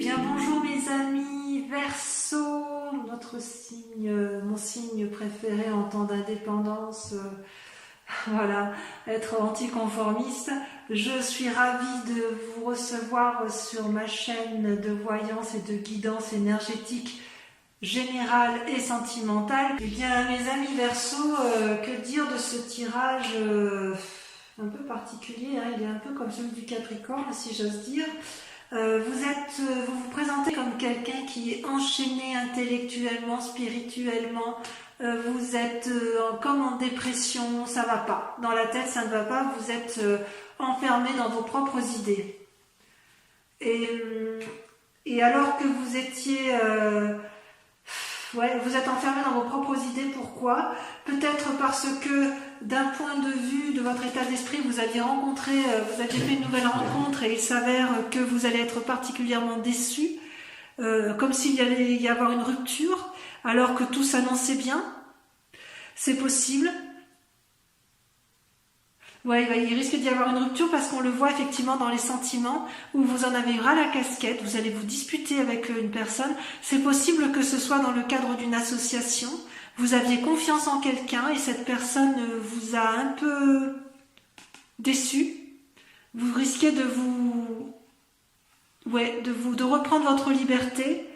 bien bonjour mes amis, Verseau, notre signe, mon signe préféré en temps d'indépendance, voilà, être anticonformiste. Je suis ravie de vous recevoir sur ma chaîne de voyance et de guidance énergétique générale et sentimentale. Eh bien mes amis Verseau, que dire de ce tirage un peu particulier, hein, il est un peu comme celui du Capricorne si j'ose dire. Vous vous présentez comme quelqu'un qui est enchaîné intellectuellement, spirituellement, vous êtes comme en dépression, ça va pas, dans la tête ça ne va pas, vous êtes enfermé dans vos propres idées. Et alors que vous étiez... vous êtes enfermé dans vos propres idées, pourquoi? Peut-être parce que d'un point de vue de votre état d'esprit, vous aviez fait une nouvelle rencontre et il s'avère que vous allez être particulièrement déçu, comme s'il allait y avoir une rupture, alors que tout s'annonçait bien. C'est possible. Il risque d'y avoir une rupture parce qu'on le voit effectivement dans les sentiments où vous en avez ras la casquette, vous allez vous disputer avec une personne. C'est possible que ce soit dans le cadre d'une association. Vous aviez confiance en quelqu'un et cette personne vous a un peu déçu. Vous risquez de reprendre votre liberté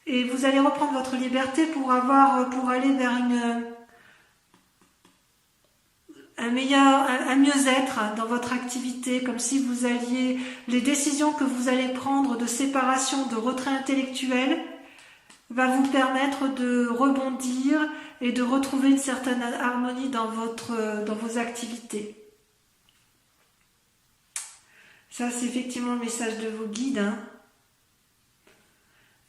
et vous allez reprendre votre liberté pour aller vers un mieux-être dans votre activité, comme si vous alliez, les décisions que vous allez prendre de séparation, de retrait intellectuel, va vous permettre de rebondir et de retrouver une certaine harmonie dans vos activités. Ça, c'est effectivement le message de vos guides, hein.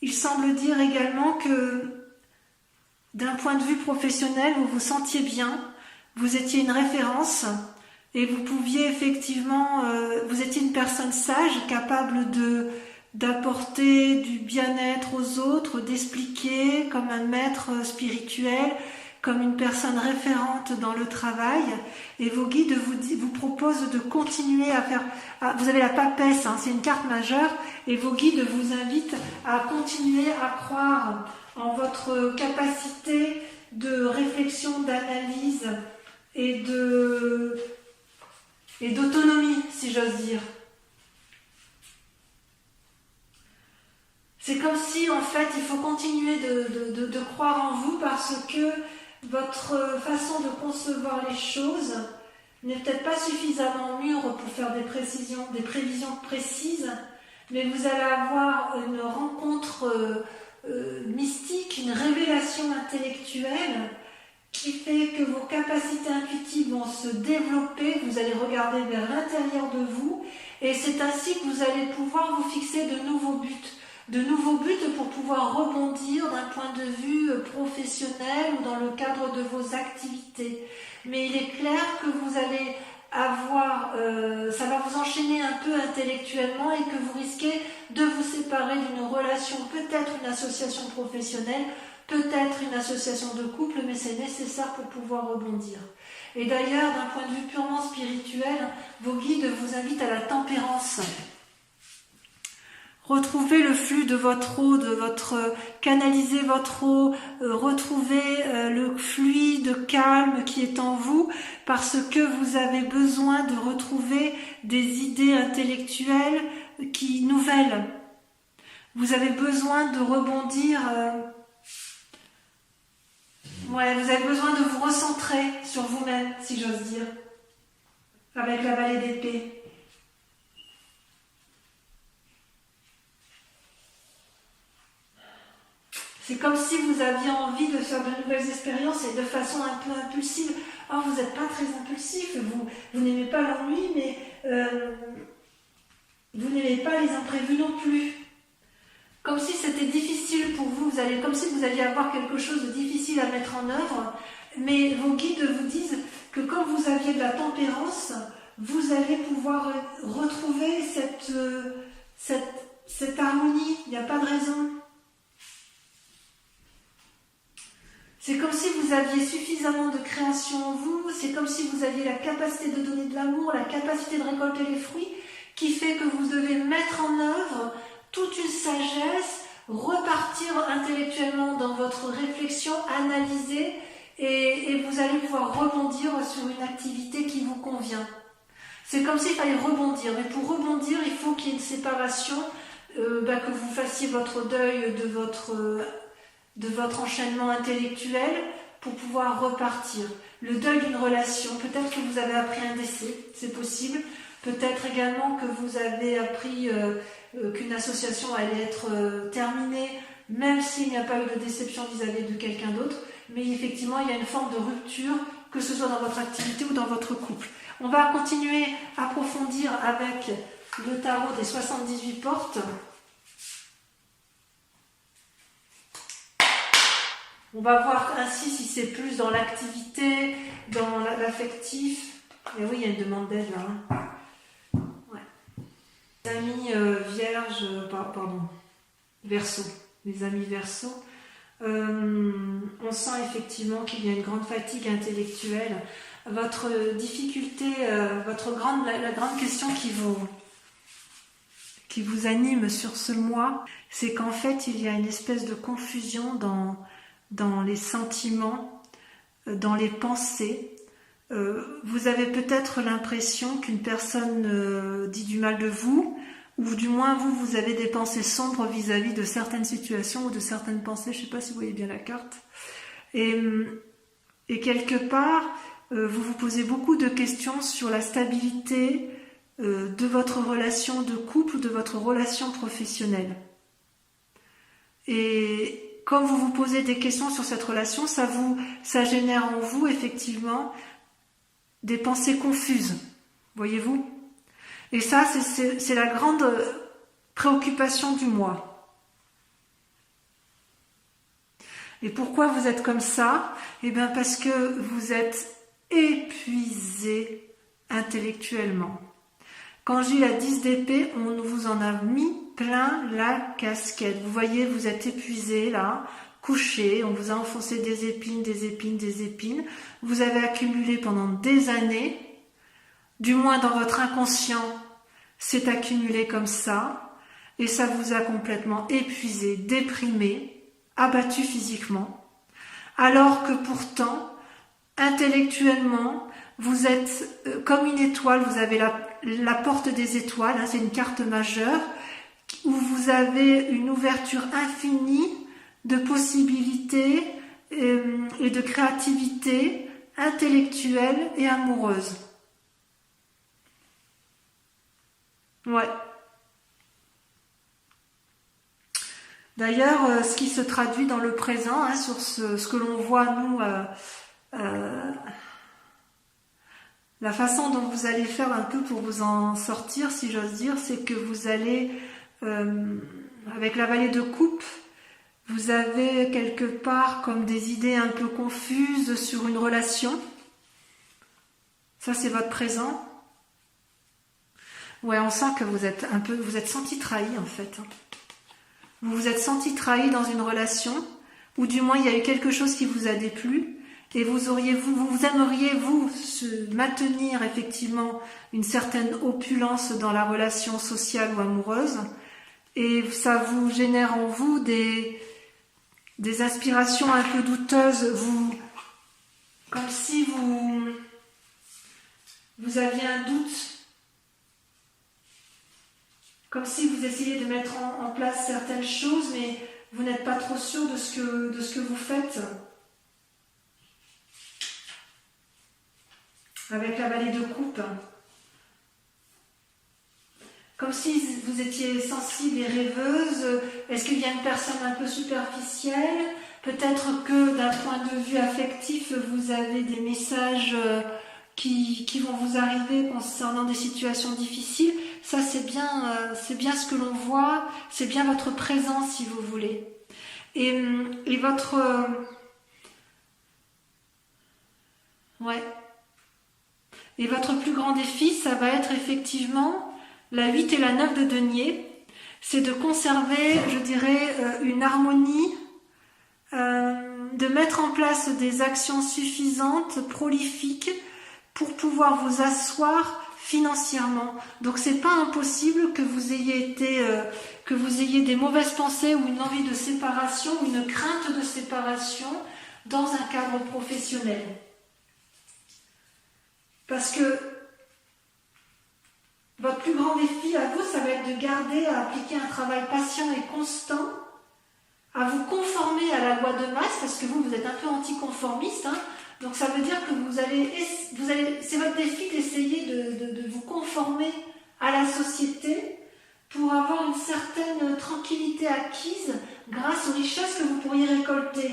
Il semble dire également que d'un point de vue professionnel, vous vous sentiez bien, vous étiez une référence et vous pouviez effectivement, vous étiez une personne sage, capable d'apporter du bien-être aux autres, d'expliquer comme un maître spirituel, comme une personne référente dans le travail. Et vos guides vous proposent de continuer à faire... vous avez la papesse, hein, c'est une carte majeure, et vos guides vous invitent à continuer à croire en votre capacité de réflexion, d'analyse et d'autonomie, si j'ose dire. C'est comme si, en fait, il faut continuer de croire en vous parce que votre façon de concevoir les choses n'est peut-être pas suffisamment mûre pour faire des prévisions précises, mais vous allez avoir une rencontre mystique, une révélation intellectuelle qui fait que vos capacités intuitives vont se développer, vous allez regarder vers l'intérieur de vous, et c'est ainsi que vous allez pouvoir vous fixer de nouveaux buts pour pouvoir rebondir d'un point de vue professionnel ou dans le cadre de vos activités. Mais il est clair que vous allez avoir, ça va vous enchaîner un peu intellectuellement et que vous risquez de vous séparer d'une relation, peut-être une association professionnelle, peut-être une association de couple, mais c'est nécessaire pour pouvoir rebondir. Et d'ailleurs, d'un point de vue purement spirituel, vos guides vous invitent à la tempérance. Retrouvez le flux de votre eau, canalisez votre eau, retrouvez le fluide calme qui est en vous parce que vous avez besoin de retrouver des idées intellectuelles nouvelles. Vous avez besoin de rebondir, vous avez besoin de vous recentrer sur vous-même, si j'ose dire, avec la vallée d'épée. C'est comme si vous aviez envie de faire de nouvelles expériences et de façon un peu impulsive. Or, vous n'êtes pas très impulsif, vous n'aimez pas l'ennui, mais vous n'aimez pas les imprévus non plus. Comme si c'était difficile pour vous, comme si vous alliez avoir quelque chose de difficile à mettre en œuvre, mais vos guides vous disent que quand vous aviez de la tempérance, vous allez pouvoir retrouver cette harmonie, il n'y a pas de raison. C'est comme si vous aviez suffisamment de création en vous, c'est comme si vous aviez la capacité de donner de l'amour, la capacité de récolter les fruits, qui fait que vous devez mettre en œuvre toute une sagesse, repartir intellectuellement dans votre réflexion, analyser, et vous allez pouvoir rebondir sur une activité qui vous convient. C'est comme s'il fallait rebondir, mais pour rebondir, il faut qu'il y ait une séparation, que vous fassiez votre deuil de votre enchaînement intellectuel pour pouvoir repartir. Le deuil d'une relation, peut-être que vous avez appris un décès, c'est possible. Peut-être également que vous avez appris qu'une association allait être terminée, même s'il n'y a pas eu de déception vis-à-vis de quelqu'un d'autre. Mais effectivement, il y a une forme de rupture, que ce soit dans votre activité ou dans votre couple. On va continuer à approfondir avec le tarot des 78 portes. On va voir ainsi si c'est plus dans l'activité, dans l'affectif. Et oui, il y a une demande d'aide là. Hein. Ouais. Les amis Verseau. Les amis Verseau. On sent effectivement qu'il y a une grande fatigue intellectuelle. Votre difficulté, la grande question qui vous anime sur ce mois, c'est qu'en fait, il y a une espèce de confusion dans les sentiments, dans les pensées. Vous avez peut-être l'impression qu'une personne dit du mal de vous, ou du moins vous avez des pensées sombres vis-à-vis de certaines situations ou de certaines pensées. Je ne sais pas si vous voyez bien la carte. Et quelque part, vous vous posez beaucoup de questions sur la stabilité de votre relation de couple ou de votre relation professionnelle. Et quand vous vous posez des questions sur cette relation, ça génère en vous effectivement des pensées confuses, voyez-vous? Et ça, c'est la grande préoccupation du mois. Et pourquoi vous êtes comme ça? Eh bien parce que vous êtes épuisé intellectuellement. Quand j'ai la 10 d'épée, on vous en a mis plein la casquette. Vous voyez, vous êtes épuisé là, couché, on vous a enfoncé des épines, des épines, des épines. Vous avez accumulé pendant des années, du moins dans votre inconscient, c'est accumulé comme ça, et ça vous a complètement épuisé, déprimé, abattu physiquement, alors que pourtant, intellectuellement, vous êtes comme une étoile, vous avez la porte des étoiles, hein, c'est une carte majeure, où vous avez une ouverture infinie de possibilités et de créativité intellectuelle et amoureuse. Ouais. D'ailleurs, ce qui se traduit dans le présent, hein, sur ce que l'on voit, nous, la façon dont vous allez faire un peu pour vous en sortir, si j'ose dire, c'est que vous allez, avec la vallée de coupe, vous avez quelque part comme des idées un peu confuses sur une relation. Ça, c'est votre présent. Ouais, on sent que vous êtes senti trahi en fait. Vous vous êtes senti trahi dans une relation, ou du moins il y a eu quelque chose qui vous a déplu. Et vous aimeriez maintenir effectivement une certaine opulence dans la relation sociale ou amoureuse, et ça vous génère en vous des aspirations un peu douteuses, comme si vous aviez un doute, comme si vous essayez de mettre en place certaines choses, mais vous n'êtes pas trop sûr de ce que vous faites. Avec la vallée de coupe, comme si vous étiez sensible et rêveuse. Est-ce qu'il y a une personne un peu superficielle? Peut-être que d'un point de vue affectif, vous avez des messages qui vont vous arriver concernant des situations difficiles. Ça, c'est bien ce que l'on voit, c'est bien votre présence, si vous voulez. Et votre... ouais. Et votre plus grand défi, ça va être effectivement la 8 et la 9 de denier. C'est de conserver, je dirais, une harmonie, de mettre en place des actions suffisantes, prolifiques, pour pouvoir vous asseoir financièrement. Donc c'est pas impossible que vous ayez des mauvaises pensées ou une envie de séparation ou une crainte de séparation dans un cadre professionnel. Parce que votre plus grand défi à vous, ça va être de garder à appliquer un travail patient et constant, à vous conformer à la loi de masse, parce que vous êtes un peu anticonformiste, hein. Donc ça veut dire que c'est votre défi d'essayer de vous conformer à la société pour avoir une certaine tranquillité acquise grâce aux richesses que vous pourriez récolter.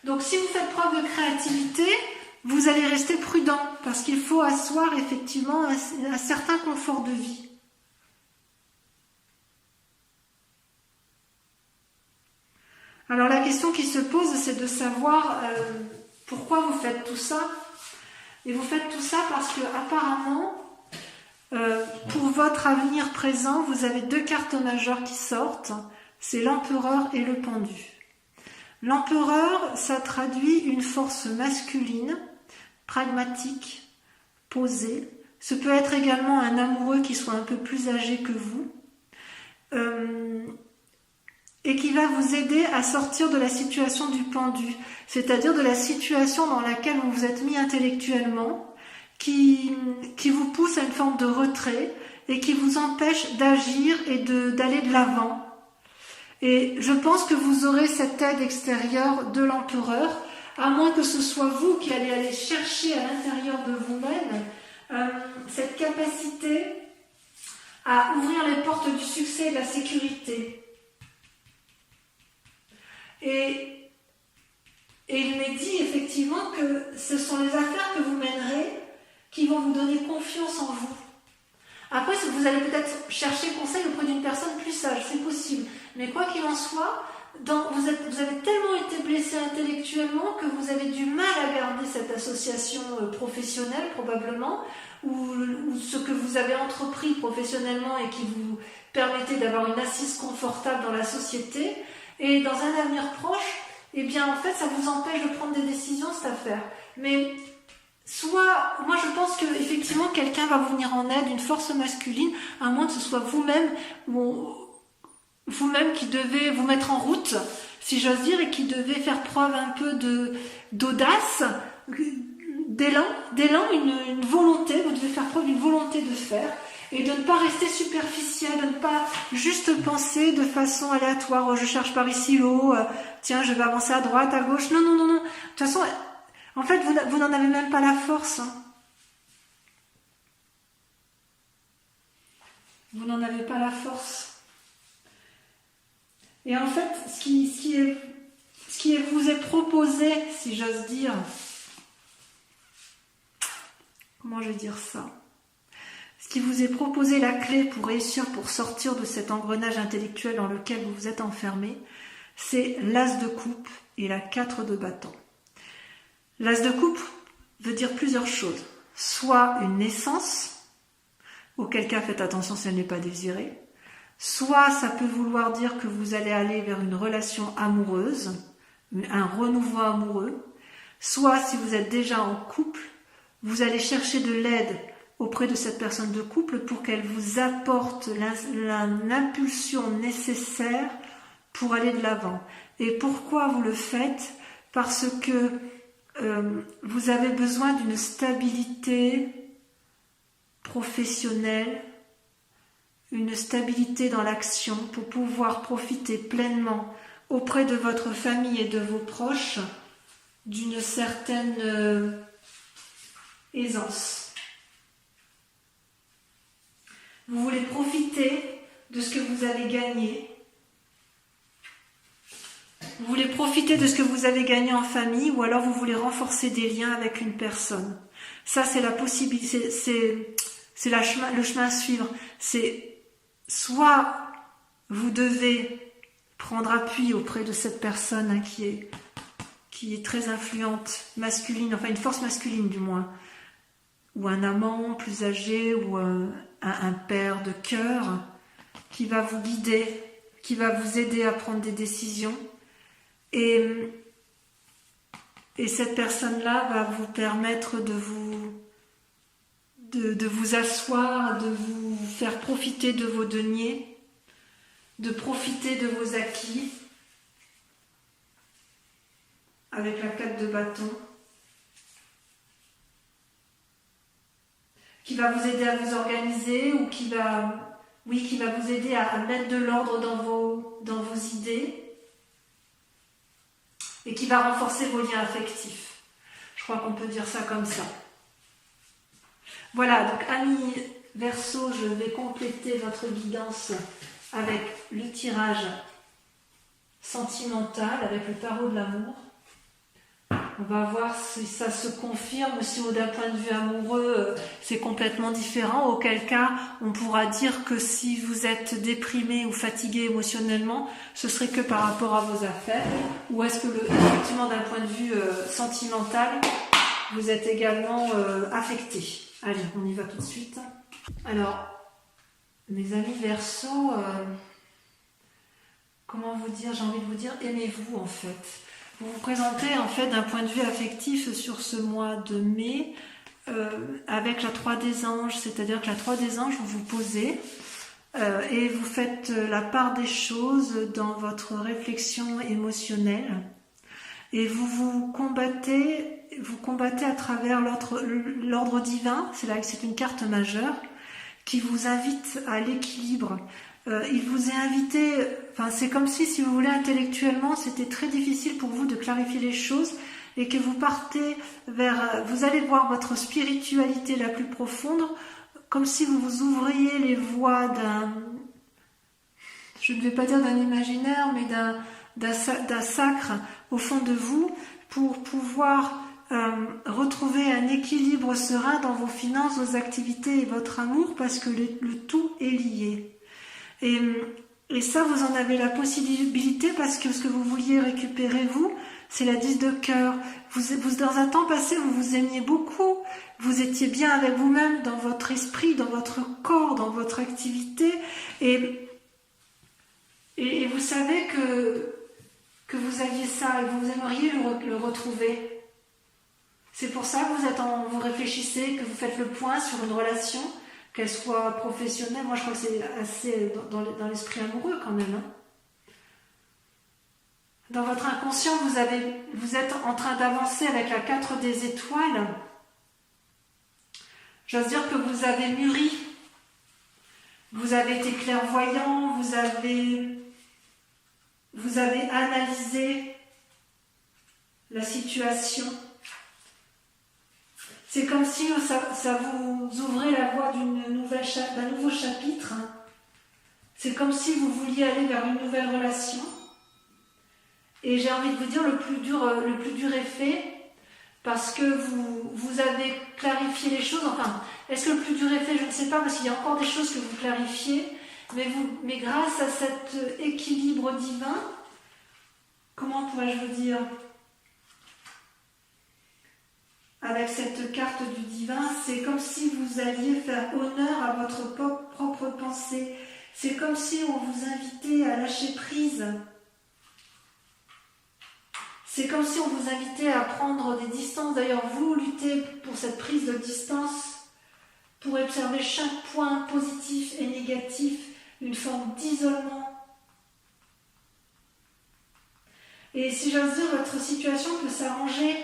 Donc si vous faites preuve de créativité, vous allez rester prudent parce qu'il faut asseoir effectivement un certain confort de vie. Alors la question qui se pose, c'est de savoir pourquoi vous faites tout ça. Et vous faites tout ça parce que apparemment, pour votre avenir présent, vous avez deux cartes majeures qui sortent. C'est l'empereur et le pendu. L'empereur, ça traduit une force masculine, pragmatique, posée. Ce peut être également un amoureux qui soit un peu plus âgé que vous. Et qui va vous aider à sortir de la situation du pendu, c'est-à-dire de la situation dans laquelle vous vous êtes mis intellectuellement, qui vous pousse à une forme de retrait et qui vous empêche d'agir et d'aller de l'avant. Et je pense que vous aurez cette aide extérieure de l'empereur, à moins que ce soit vous qui allez aller chercher à l'intérieur de vous-même cette capacité à ouvrir les portes du succès et de la sécurité. Et il m'est dit effectivement que ce sont les affaires que vous mènerez qui vont vous donner confiance en vous. Après, vous allez peut-être chercher conseil auprès d'une personne plus sage, c'est possible. Mais quoi qu'il en soit, vous avez tellement été blessé intellectuellement que vous avez du mal à garder cette association professionnelle probablement, ou ce que vous avez entrepris professionnellement et qui vous permettait d'avoir une assise confortable dans la société. Et dans un avenir proche, eh bien en fait ça vous empêche de prendre des décisions, cette affaire. Mais moi je pense que effectivement quelqu'un va vous venir en aide, une force masculine, à moins que ce soit vous-même qui devez vous mettre en route, si j'ose dire, et qui devez faire preuve un peu d'audace, d'élan, une volonté, vous devez faire preuve d'une volonté de faire. Et de ne pas rester superficiel, de ne pas juste penser de façon aléatoire. Oh, je cherche par ici l'eau, tiens, je vais avancer à droite, à gauche. Non. De toute façon, en fait, vous n'en avez même pas la force. Hein. Vous n'en avez pas la force. Et en fait, ce qui vous est proposé, si j'ose dire, comment je vais dire ça ? Ce qui vous est proposé, la clé pour réussir, pour sortir de cet engrenage intellectuel dans lequel vous vous êtes enfermé, c'est l'as de coupe et la 4 de bâton. L'as de coupe veut dire plusieurs choses. Soit une naissance, auquel cas faites attention si elle n'est pas désirée. Soit ça peut vouloir dire que vous allez aller vers une relation amoureuse, un renouveau amoureux. Soit si vous êtes déjà en couple, vous allez chercher de l'aide auprès de cette personne de couple pour qu'elle vous apporte l'impulsion nécessaire pour aller de l'avant. Et pourquoi vous le faites ? Parce que vous avez besoin d'une stabilité professionnelle, une stabilité dans l'action pour pouvoir profiter pleinement auprès de votre famille et de vos proches d'une certaine aisance. Vous voulez profiter de ce que vous avez gagné. Vous voulez profiter de ce que vous avez gagné en famille, ou alors vous voulez renforcer des liens avec une personne. Ça, c'est la possibilité, c'est le chemin à suivre. C'est soit vous devez prendre appui auprès de cette personne hein, qui est très influente, masculine, enfin une force masculine du moins, ou un amant plus âgé, ou un père de cœur qui va vous guider, qui va vous aider à prendre des décisions. Et cette personne-là va vous permettre de de vous asseoir, de vous faire profiter de vos deniers, de profiter de vos acquis, avec la 4 de bâton, qui va vous aider à vous organiser ou qui va vous aider à mettre de l'ordre dans vos idées et qui va renforcer vos liens affectifs. Je crois qu'on peut dire ça comme ça. Voilà, donc amis Verseau, je vais compléter votre guidance avec le tirage sentimental, avec le tarot de l'amour. On va voir si ça se confirme, si d'un point de vue amoureux, c'est complètement différent. Auquel cas, on pourra dire que si vous êtes déprimé ou fatigué émotionnellement, ce serait que par rapport à vos affaires. Ou est-ce que, effectivement, d'un point de vue sentimental, vous êtes également affecté. Allez, on y va tout de suite. Alors, mes amis Verseau, comment vous dire, j'ai envie de vous dire, aimez-vous en fait. Vous vous présentez en fait d'un point de vue affectif sur ce mois de mai avec la 3 des anges, c'est-à-dire que la 3 des anges, vous vous posez et vous faites la part des choses dans votre réflexion émotionnelle et vous combattez à travers l'ordre divin, c'est une carte majeure qui vous invite à l'équilibre. Il vous est invité, c'est comme si vous voulez, intellectuellement, c'était très difficile pour vous de clarifier les choses et que vous partez vous allez voir votre spiritualité la plus profonde, comme si vous vous ouvriez les voies je ne vais pas dire d'un imaginaire, mais d'un sacre au fond de vous pour pouvoir retrouver un équilibre serein dans vos finances, vos activités et votre amour, parce que le tout est lié. Et ça, vous en avez la possibilité parce que ce que vous vouliez récupérer, vous, c'est la 10 de cœur. Vous, dans un temps passé, vous vous aimiez beaucoup. Vous étiez bien avec vous-même dans votre esprit, dans votre corps, dans votre activité. Et vous savez que vous aviez ça et vous aimeriez le retrouver. C'est pour ça que vous réfléchissez, que vous faites le point sur une relation, qu'elle soit professionnelle. Moi, je crois que c'est assez dans l'esprit amoureux quand même. Dans votre inconscient, vous êtes en train d'avancer avec la 4 des étoiles. J'ose dire que vous avez mûri. Vous avez été clairvoyant, vous avez analysé la situation. C'est comme si ça vous ouvrait la voie d'un nouveau chapitre. C'est comme si vous vouliez aller vers une nouvelle relation. Et j'ai envie de vous dire, le plus dur est fait, parce que vous avez clarifié les choses. Enfin, est-ce que le plus dur est fait? Je ne sais pas, parce qu'il y a encore des choses que vous clarifiez. Mais grâce à cet équilibre divin, comment pourrais-je vous dire? Avec cette carte du divin, c'est comme si vous alliez faire honneur à votre propre pensée. C'est comme si on vous invitait à lâcher prise. C'est comme si on vous invitait à prendre des distances. D'ailleurs, vous luttez pour cette prise de distance, pour observer chaque point positif et négatif, une forme d'isolement. Et si j'ose dire, votre situation peut s'arranger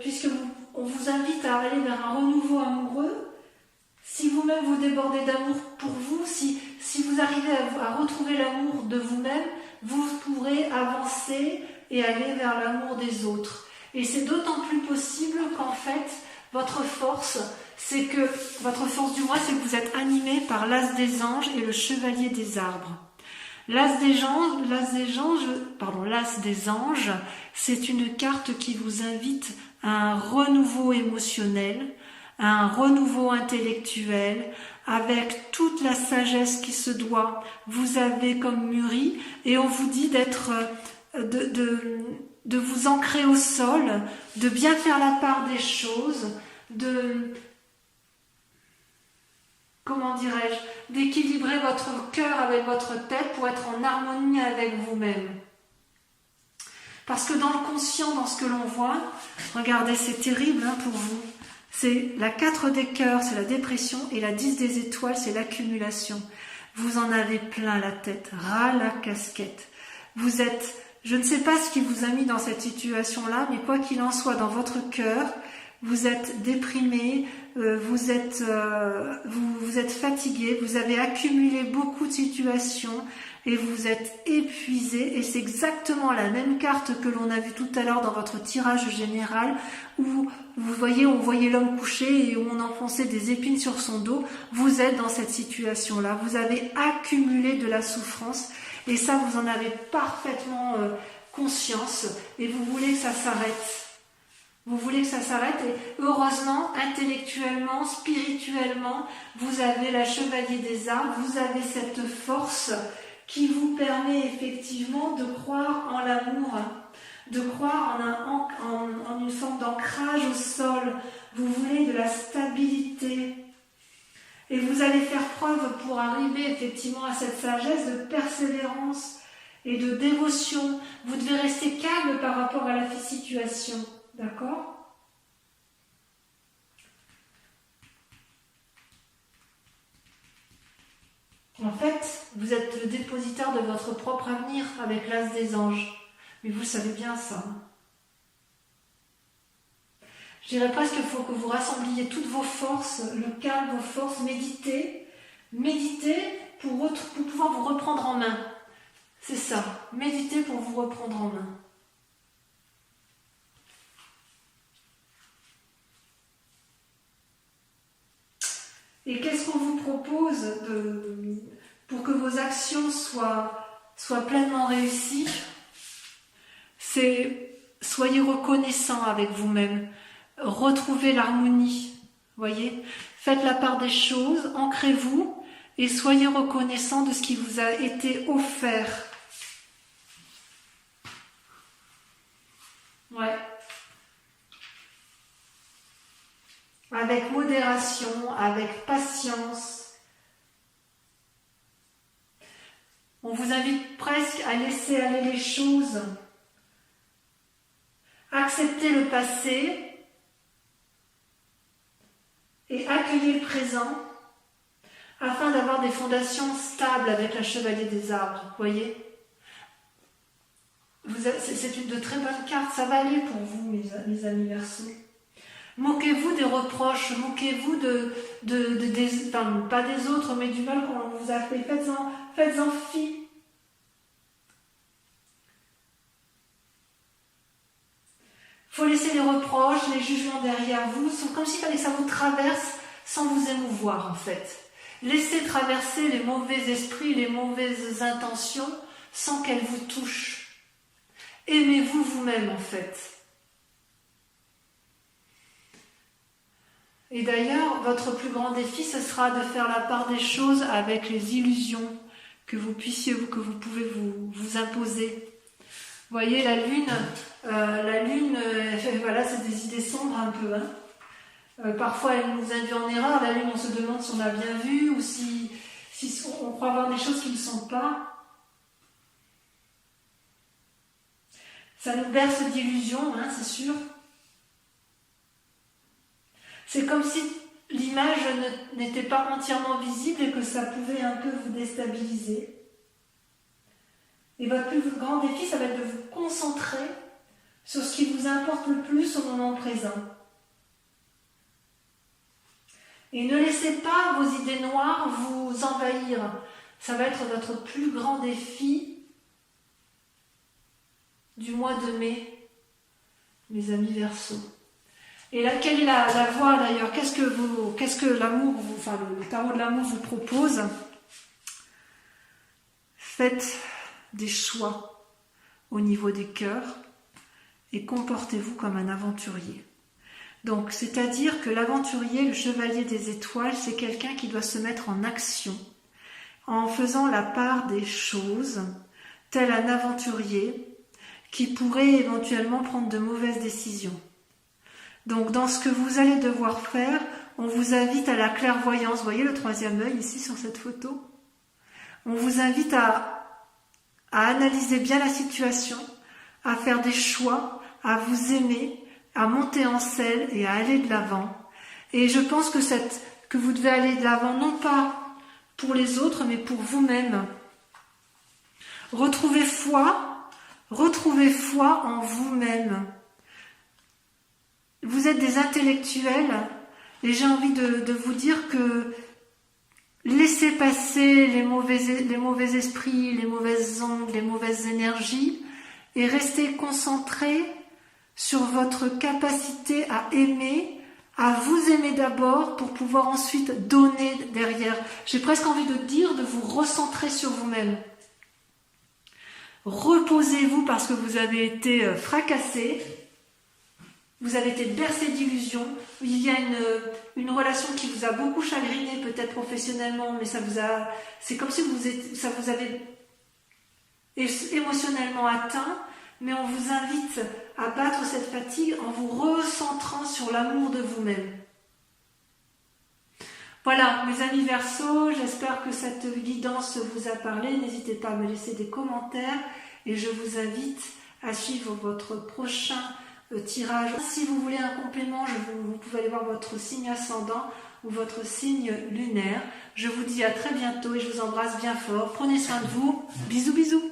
puisque on vous invite à aller vers un renouveau amoureux. Si vous-même vous débordez d'amour pour vous, si vous arrivez à retrouver l'amour de vous-même, vous pourrez avancer et aller vers l'amour des autres. Et c'est d'autant plus possible qu'en fait, votre force du mois, c'est que vous êtes animé par l'as des anges et le chevalier des arbres. L'as des anges, c'est une carte qui vous invite à un renouveau émotionnel, à un renouveau intellectuel, avec toute la sagesse qui se doit. Vous avez comme mûri, et on vous dit de vous ancrer au sol, de bien faire la part des choses, d'équilibrer votre cœur avec votre tête pour être en harmonie avec vous-même. Parce que dans le conscient, dans ce que l'on voit, regardez, c'est terrible pour vous. C'est la 4 des cœurs, c'est la dépression, et la 10 des étoiles, c'est l'accumulation. Vous en avez plein la tête, ras la casquette. Vous êtes, je ne sais pas ce qui vous a mis dans cette situation-là, mais quoi qu'il en soit, dans votre cœur, vous êtes déprimé, vous êtes fatigué, vous avez accumulé beaucoup de situations et vous êtes épuisé. Et c'est exactement la même carte que l'on a vue tout à l'heure dans votre tirage général où vous voyez, on voyait l'homme couché et où on enfonçait des épines sur son dos. Vous êtes dans cette situation-là. Vous avez accumulé de la souffrance et ça, vous en avez parfaitement conscience et vous voulez que ça s'arrête. Vous voulez que ça s'arrête et heureusement, intellectuellement, spirituellement, vous avez la chevalier des arbres, vous avez cette force qui vous permet effectivement de croire en l'amour, de croire en une forme d'ancrage au sol. Vous voulez de la stabilité. Et vous allez faire preuve pour arriver effectivement à cette sagesse de persévérance et de dévotion. Vous devez rester calme par rapport à la situation. D'accord ? En fait, vous êtes le dépositaire de votre propre avenir avec l'as des anges. Mais vous savez bien ça. Je dirais presque qu'il faut que vous rassembliez toutes vos forces, le calme, vos forces, méditez pour pouvoir vous reprendre en main. C'est ça, méditez pour vous reprendre en main. Et qu'est-ce qu'on vous propose pour que vos actions soient pleinement réussies? C'est soyez reconnaissant avec vous-même, retrouvez l'harmonie, voyez, faites la part des choses, ancrez-vous et soyez reconnaissant de ce qui vous a été offert. Ouais. Avec modération, avec patience. On vous invite presque à laisser aller les choses, accepter le passé et accueillir le présent afin d'avoir des fondations stables avec la chevalier des arbres, voyez. C'est une de très bonnes cartes, ça va aller pour vous, mes amis Verseaux. Moquez-vous des reproches, moquez-vous pas des autres, mais du mal qu'on vous a fait. Faites-en fi. Il faut laisser les reproches, les jugements derrière vous. C'est comme s'il fallait que ça vous traverse sans vous émouvoir, en fait. Laissez traverser les mauvais esprits, les mauvaises intentions, sans qu'elles vous touchent. Aimez-vous vous-même, en fait. Et d'ailleurs, votre plus grand défi, ce sera de faire la part des choses avec les illusions que vous pouvez vous imposer. Vous voyez, la lune, voilà, c'est des idées sombres un peu. Parfois, elle nous induit en erreur. La lune, on se demande si on a bien vu ou si on croit voir des choses qui ne sont pas. Ça nous berce d'illusions, c'est sûr. C'est comme si l'image n'était pas entièrement visible et que ça pouvait un peu vous déstabiliser. Et votre plus grand défi, ça va être de vous concentrer sur ce qui vous importe le plus au moment présent. Et ne laissez pas vos idées noires vous envahir. Ça va être votre plus grand défi du mois de mai, mes amis Verseaux. Et là, quelle est la voie d'ailleurs? Qu'est-ce que l'amour, le tarot de l'amour vous propose? Faites des choix au niveau des cœurs et comportez-vous comme un aventurier. Donc, c'est-à-dire que l'aventurier, le chevalier des étoiles, c'est quelqu'un qui doit se mettre en action en faisant la part des choses, tel un aventurier qui pourrait éventuellement prendre de mauvaises décisions. Donc, dans ce que vous allez devoir faire, on vous invite à la clairvoyance. Vous voyez le troisième œil ici sur cette photo? On vous invite à analyser bien la situation, à faire des choix, à vous aimer, à monter en selle et à aller de l'avant. Et je pense que vous devez aller de l'avant, non pas pour les autres, mais pour vous-même. Retrouvez foi en vous-même. Vous êtes des intellectuels et j'ai envie de vous dire que laissez passer les mauvais esprits, les mauvaises ondes, les mauvaises énergies et restez concentrés sur votre capacité à aimer, à vous aimer d'abord pour pouvoir ensuite donner derrière. J'ai presque envie de dire de vous recentrer sur vous-même. Reposez-vous parce que vous avez été fracassé, vous avez été bercé d'illusions, il y a une relation qui vous a beaucoup chagriné, peut-être professionnellement, mais c'est comme si ça vous avait émotionnellement atteint, mais on vous invite à battre cette fatigue en vous recentrant sur l'amour de vous-même. Voilà, mes amis Verseaux, j'espère que cette guidance vous a parlé. N'hésitez pas à me laisser des commentaires et je vous invite à suivre votre prochain tirage. Si vous voulez un complément, vous pouvez aller voir votre signe ascendant ou votre signe lunaire. Je vous dis à très bientôt et je vous embrasse bien fort. Prenez soin de vous. Bisous, bisous.